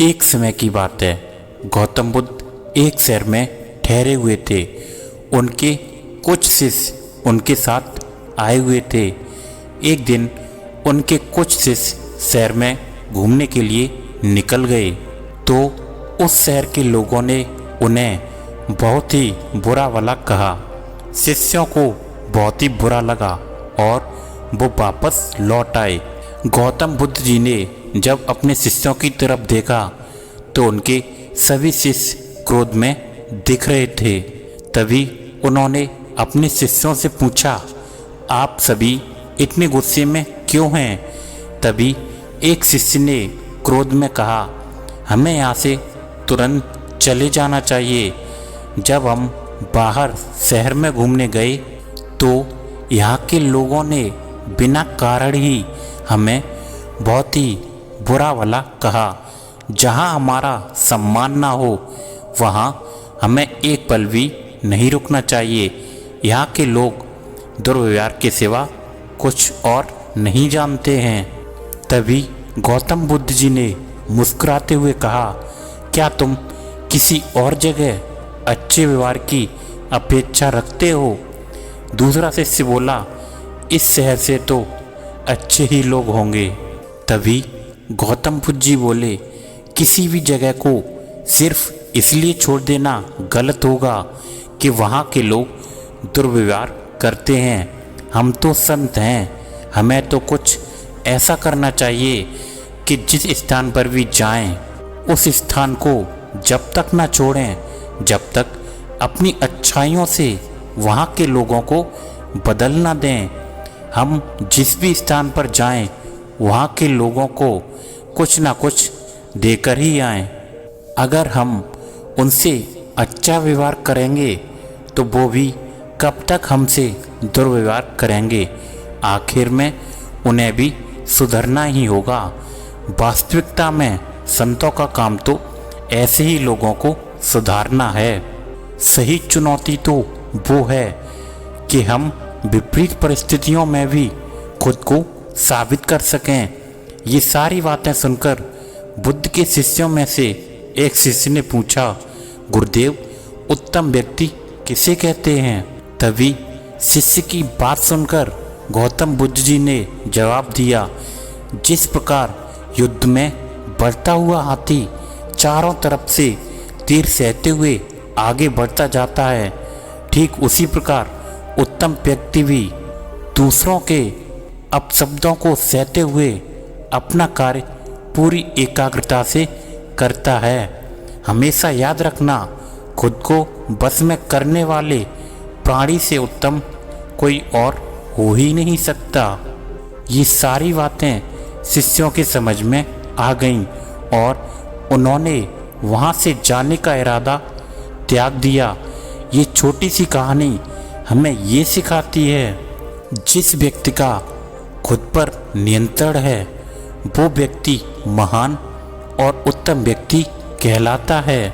एक समय की बात है। गौतम बुद्ध एक शहर में ठहरे हुए थे। उनके कुछ शिष्य उनके साथ आए हुए थे। एक दिन उनके कुछ शिष्य शहर में घूमने के लिए निकल गए तो उस शहर के लोगों ने उन्हें बहुत ही बुरा भला कहा। शिष्यों को बहुत ही बुरा लगा और वो वापस लौट आए। गौतम बुद्ध जी ने जब अपने शिष्यों की तरफ देखा तो उनके सभी शिष्य क्रोध में दिख रहे थे। तभी उन्होंने अपने शिष्यों से पूछा, आप सभी इतने गुस्से में क्यों हैं? तभी एक शिष्य ने क्रोध में कहा, हमें यहाँ से तुरंत चले जाना चाहिए। जब हम बाहर शहर में घूमने गए तो यहाँ के लोगों ने बिना कारण ही हमें बहुत ही बुरा भला कहा। जहाँ हमारा सम्मान ना हो वहाँ हमें एक पल भी नहीं रुकना चाहिए। यहाँ के लोग दुर्व्यवहार के सिवा कुछ और नहीं जानते हैं। तभी गौतम बुद्ध जी ने मुस्कुराते हुए कहा, क्या तुम किसी और जगह अच्छे व्यवहार की अपेक्षा रखते हो? दूसरा शिष्य बोला, इस शहर से तो अच्छे ही लोग होंगे। तभी गौतम बुद्ध जी बोले, किसी भी जगह को सिर्फ इसलिए छोड़ देना गलत होगा कि वहाँ के लोग दुर्व्यवहार करते हैं। हम तो संत हैं, हमें तो कुछ ऐसा करना चाहिए कि जिस स्थान पर भी जाएं, उस स्थान को जब तक ना छोड़ें जब तक अपनी अच्छाइयों से वहाँ के लोगों को बदल ना दें। हम जिस भी स्थान पर जाएं, वहाँ के लोगों को कुछ ना कुछ देकर ही आएं। अगर हम उनसे अच्छा व्यवहार करेंगे तो वो भी कब तक हमसे दुर्व्यवहार करेंगे। आखिर में उन्हें भी सुधरना ही होगा। वास्तविकता में संतों का काम तो ऐसे ही लोगों को सुधारना है। सही चुनौती तो वो है कि हम विपरीत परिस्थितियों में भी खुद को साबित कर सकें। ये सारी बातें सुनकर बुद्ध के शिष्यों में से एक शिष्य ने पूछा, गुरुदेव, उत्तम व्यक्ति किसे कहते हैं? तभी शिष्य की बात सुनकर गौतम बुद्ध जी ने जवाब दिया, जिस प्रकार युद्ध में बढ़ता हुआ हाथी चारों तरफ से तीर सहते हुए आगे बढ़ता जाता है, ठीक उसी प्रकार उत्तम व्यक्ति भी दूसरों के अपशब्दों को सहते हुए अपना कार्य पूरी एकाग्रता से करता है। हमेशा याद रखना, खुद को बस में करने वाले प्राणी से उत्तम कोई और हो ही नहीं सकता। ये सारी बातें शिष्यों के समझ में आ गईं और उन्होंने वहाँ से जाने का इरादा त्याग दिया। ये छोटी सी कहानी हमें ये सिखाती है, जिस व्यक्ति का खुद पर नियंत्रण है वो व्यक्ति महान और उत्तम व्यक्ति कहलाता है।